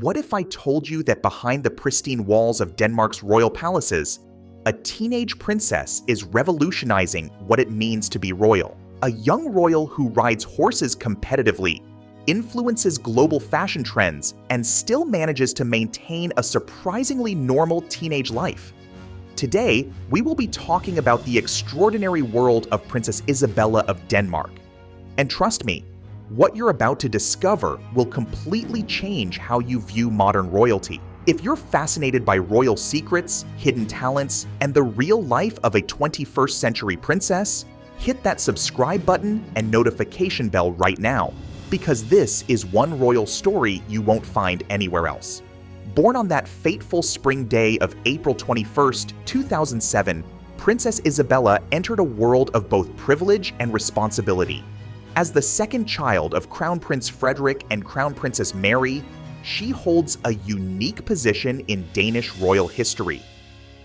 What if I told you that behind the pristine walls of Denmark's royal palaces, a teenage princess is revolutionizing what it means to be royal? A young royal who rides horses competitively, influences global fashion trends, and still manages to maintain a surprisingly normal teenage life. Today, we will be talking about the extraordinary world of Princess Isabella of Denmark. And trust me, what you're about to discover will completely change how you view modern royalty. If you're fascinated by royal secrets, hidden talents, and the real life of a 21st century princess, hit that subscribe button and notification bell right now, because this is one royal story you won't find anywhere else. Born on that fateful spring day of April 21st, 2007, Princess Isabella entered a world of both privilege and responsibility. As the second child of Crown Prince Frederik and Crown Princess Mary, she holds a unique position in Danish royal history.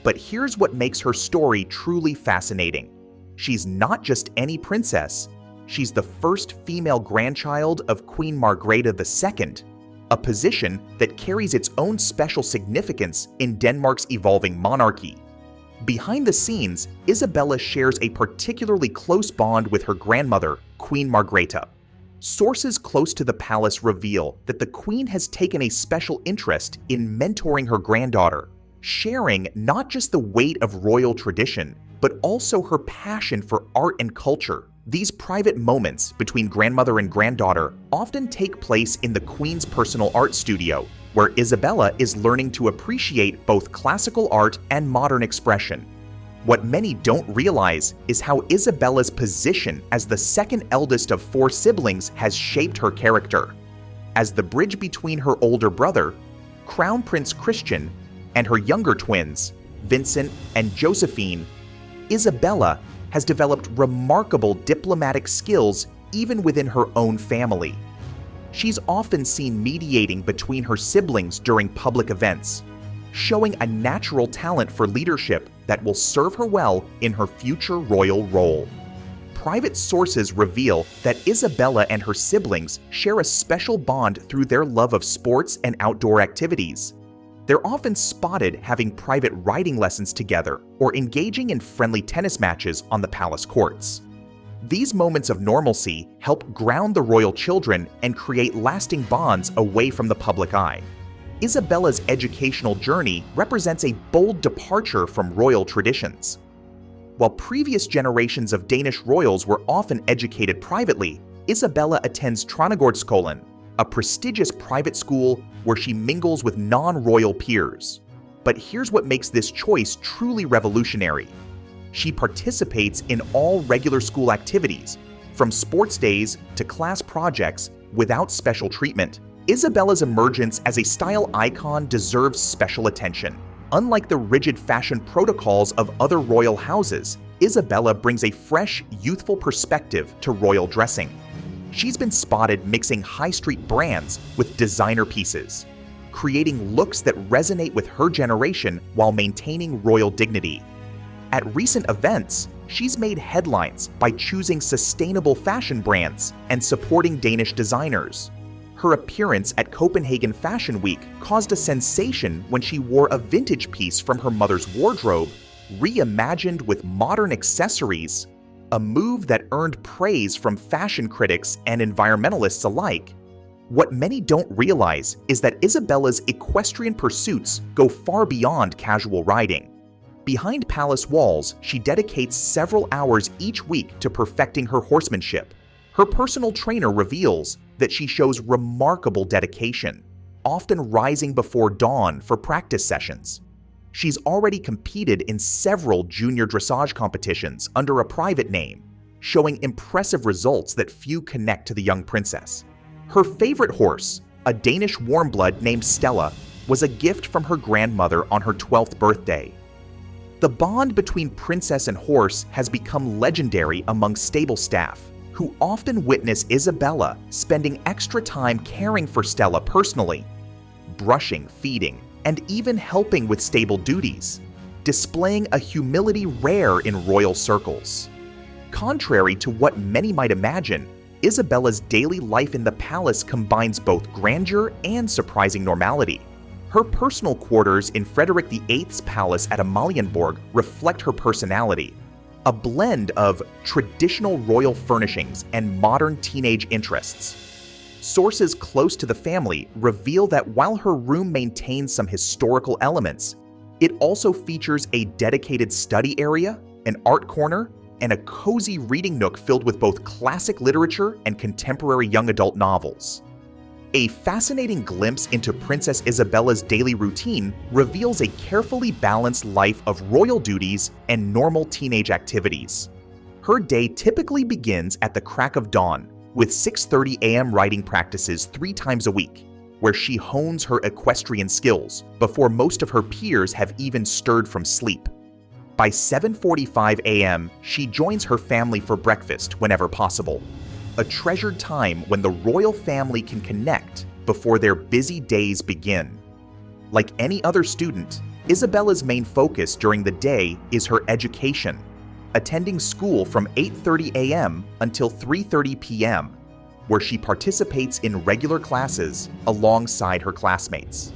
But here's what makes her story truly fascinating. She's not just any princess, she's the first female grandchild of Queen Margrethe II, a position that carries its own special significance in Denmark's evolving monarchy. Behind the scenes, Isabella shares a particularly close bond with her grandmother, Queen Margrethe. Sources close to the palace reveal that the Queen has taken a special interest in mentoring her granddaughter, sharing not just the weight of royal tradition, but also her passion for art and culture. These private moments between grandmother and granddaughter often take place in the Queen's personal art studio, where Isabella is learning to appreciate both classical art and modern expression. What many don't realize is how Isabella's position as the second eldest of 4 siblings has shaped her character. As the bridge between her older brother, Crown Prince Christian, and her younger twins, Vincent and Josephine, Isabella has developed remarkable diplomatic skills even within her own family. She's often seen mediating between her siblings during public events, showing a natural talent for leadership that will serve her well in her future royal role. Private sources reveal that Isabella and her siblings share a special bond through their love of sports and outdoor activities. They're often spotted having private riding lessons together or engaging in friendly tennis matches on the palace courts. These moments of normalcy help ground the royal children and create lasting bonds away from the public eye. Isabella's educational journey represents a bold departure from royal traditions. While previous generations of Danish royals were often educated privately, Isabella attends Trondheimsskolen, a prestigious private school where she mingles with non-royal peers. But here's what makes this choice truly revolutionary. She participates in all regular school activities, from sports days to class projects, without special treatment. Isabella's emergence as a style icon deserves special attention. Unlike the rigid fashion protocols of other royal houses, Isabella brings a fresh, youthful perspective to royal dressing. She's been spotted mixing high street brands with designer pieces, creating looks that resonate with her generation while maintaining royal dignity. At recent events, she's made headlines by choosing sustainable fashion brands and supporting Danish designers. Her appearance at Copenhagen Fashion Week caused a sensation when she wore a vintage piece from her mother's wardrobe, reimagined with modern accessories, a move that earned praise from fashion critics and environmentalists alike. What many don't realize is that Isabella's equestrian pursuits go far beyond casual riding. Behind palace walls, she dedicates several hours each week to perfecting her horsemanship. Her personal trainer reveals that she shows remarkable dedication, often rising before dawn for practice sessions. She's already competed in several junior dressage competitions under a private name, showing impressive results that few connect to the young princess. Her favorite horse, a Danish warmblood named Stella, was a gift from her grandmother on her 12th birthday. The bond between princess and horse has become legendary among stable staff, who often witness Isabella spending extra time caring for Stella personally, brushing, feeding, and even helping with stable duties, displaying a humility rare in royal circles. Contrary to what many might imagine, Isabella's daily life in the palace combines both grandeur and surprising normality. Her personal quarters in Frederick VIII's palace at Amalienborg reflect her personality, a blend of traditional royal furnishings and modern teenage interests. Sources close to the family reveal that while her room maintains some historical elements, it also features a dedicated study area, an art corner, and a cozy reading nook filled with both classic literature and contemporary young adult novels. A fascinating glimpse into Princess Isabella's daily routine reveals a carefully balanced life of royal duties and normal teenage activities. Her day typically begins at the crack of dawn, with 6:30 a.m. riding practices 3 times a week, where she hones her equestrian skills before most of her peers have even stirred from sleep. By 7:45 a.m., she joins her family for breakfast whenever possible, a treasured time when the royal family can connect before their busy days begin. Like any other student, Isabella's main focus during the day is her education, attending school from 8:30 a.m. until 3:30 p.m., where she participates in regular classes alongside her classmates.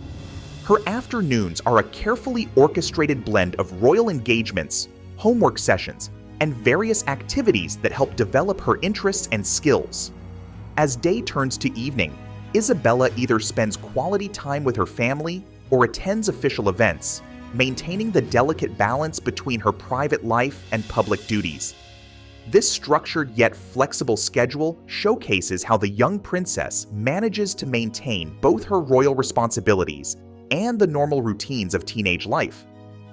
Her afternoons are a carefully orchestrated blend of royal engagements, homework sessions, and various activities that help develop her interests and skills. As day turns to evening, Isabella either spends quality time with her family or attends official events, maintaining the delicate balance between her private life and public duties. This structured yet flexible schedule showcases how the young princess manages to maintain both her royal responsibilities and the normal routines of teenage life,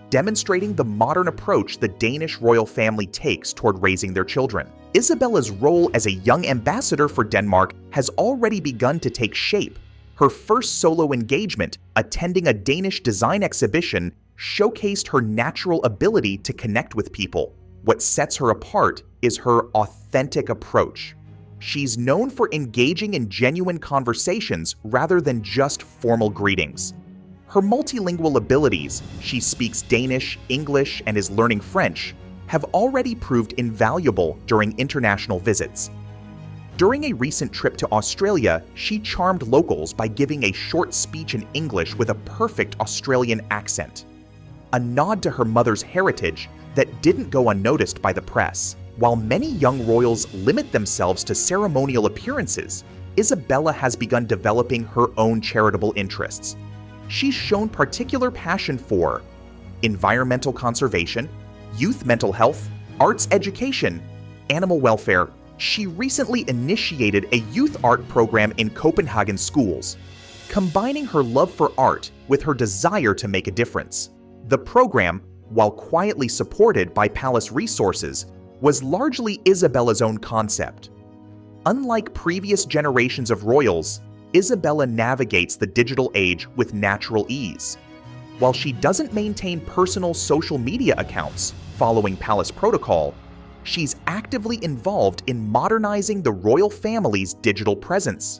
demonstrating the modern approach the Danish royal family takes toward raising their children. Isabella's role as a young ambassador for Denmark has already begun to take shape. Her first solo engagement, attending a Danish design exhibition, showcased her natural ability to connect with people. What sets her apart is her authentic approach. She's known for engaging in genuine conversations rather than just formal greetings. Her multilingual abilities, she speaks Danish, English, and is learning French, have already proved invaluable during international visits. During a recent trip to Australia, she charmed locals by giving a short speech in English with a perfect Australian accent, a nod to her mother's heritage that didn't go unnoticed by the press. While many young royals limit themselves to ceremonial appearances, Isabella has begun developing her own charitable interests. She's shown particular passion for environmental conservation, youth mental health, arts education, animal welfare. She recently initiated a youth art program in Copenhagen schools, combining her love for art with her desire to make a difference. The program, while quietly supported by palace resources, was largely Isabella's own concept. Unlike previous generations of royals, Isabella navigates the digital age with natural ease. While she doesn't maintain personal social media accounts following palace protocol, she's actively involved in modernizing the royal family's digital presence.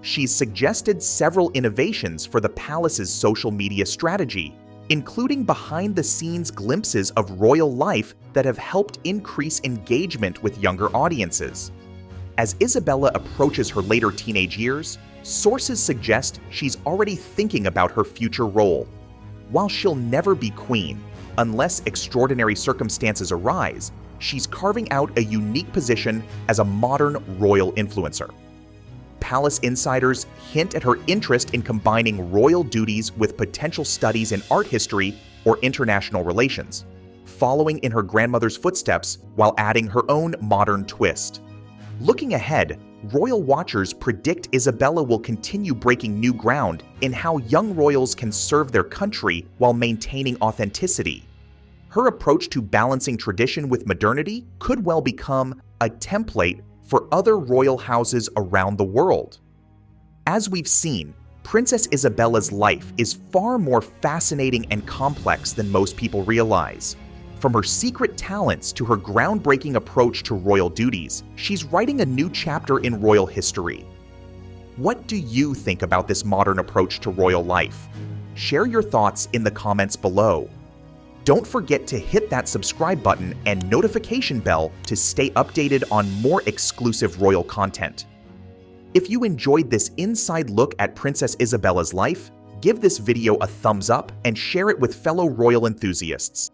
She's suggested several innovations for the palace's social media strategy, including behind-the-scenes glimpses of royal life that have helped increase engagement with younger audiences. As Isabella approaches her later teenage years, sources suggest she's already thinking about her future role. While she'll never be queen, unless extraordinary circumstances arise, she's carving out a unique position as a modern royal influencer. Palace insiders hint at her interest in combining royal duties with potential studies in art history or international relations, following in her grandmother's footsteps while adding her own modern twist. Looking ahead, royal watchers predict Isabella will continue breaking new ground in how young royals can serve their country while maintaining authenticity. Her approach to balancing tradition with modernity could well become a template for other royal houses around the world. As we've seen, Princess Isabella's life is far more fascinating and complex than most people realize. From her secret talents to her groundbreaking approach to royal duties, she's writing a new chapter in royal history. What do you think about this modern approach to royal life? Share your thoughts in the comments below. Don't forget to hit that subscribe button and notification bell to stay updated on more exclusive royal content. If you enjoyed this inside look at Princess Isabella's life, give this video a thumbs up and share it with fellow royal enthusiasts.